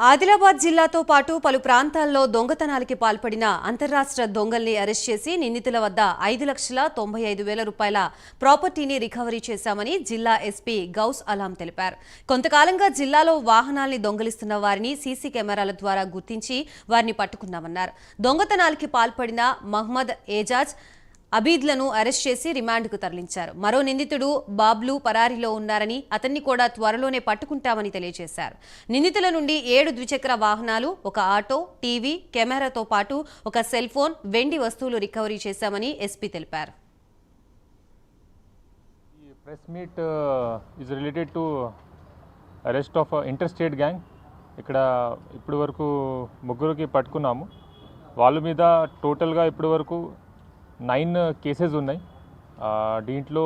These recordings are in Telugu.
ఆదిలాబాద్ జిల్లాతో పాటు పలు ప్రాంతాల్లో దొంగతనాలకి పాల్పడిన అంతర్రాష్ట్ర దొంగల్ని అరెస్ట్ చేసి నిందితుల వద్ద 5,95,000 రూపాయల ప్రాపర్టీని రికవరీ చేశామని జిల్లా ఎస్పీ గౌస్ అలాం తెలిపారు. కొంతకాలంగా జిల్లాలో వాహనాల్ని దొంగిలిస్తున్న వారిని సీసీ కెమెరాల ద్వారా గుర్తించి వారిని పట్టుకున్నామన్నారు. దొంగతనాలకి పాల్పడిన మహ్మద్ ఏజాజ్ అబీద్లను అరెస్ట్ చేసి రిమాండ్కు తరలించారు. మరో నిందితుడు బాబ్లు పరారీలో ఉన్నారని అతన్ని కూడా త్వరలోనే పట్టుకుంటామని తెలియజేశారు. నిందితుల నుండి 7 ద్విచక్ర వాహనాలు, ఒక ఆటో, టీవీ, కెమెరాతో పాటు ఒక సెల్ ఫోన్, వెండి వస్తువులు రికవరీ చేశామని ఎస్పీ తెలిపారు. Press meet is related to arrest of inter state gang. ఇక్కడ ఇప్పటి వరకు ముగ్గురికి పట్టుకున్నాము. వాళ్ళ మీద టోటల్గా ఇప్పటి వరకు 9 కేసెస్ ఉన్నాయి. దీంట్లో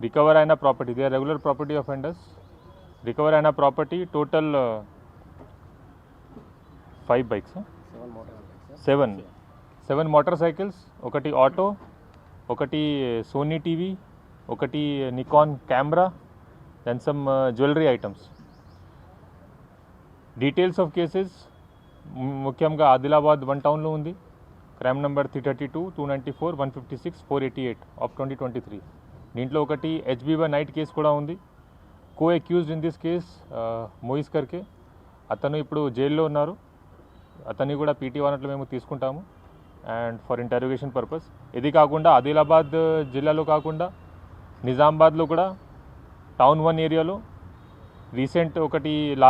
రికవర్ అయిన property, they are regular property offenders. Recover అయిన property total 5 bikes, 7 motor cycles, ఒకటి ఆటో, ఒకటి సోనీ టీవీ, ఒకటి Nikon camera, then some jewellery items. Details of cases ముఖ్యంగా ఆదిలాబాద్ 1 టౌన్లో ఉంది. Crime number 332, 294, 156, 488 of 2023. దీంట్లో ఒకటి HB1 నైట్ కేసు కూడా ఉంది. Co accused in this case మోయిస్ కర్కే, అతను ఇప్పుడు జైల్లో ఉన్నారు. అతన్ని కూడా పీటీ వారెంట్లో మేము తీసుకుంటాము అండ్ ఫర్ ఇంటరోగేషన్ పర్పస్. ఇది కాకుండా ఆదిలాబాద్ జిల్లాలో కాకుండా నిజామాబాద్లో కూడా టౌన్ 1 ఏరియాలో రీసెంట్ ఒకటి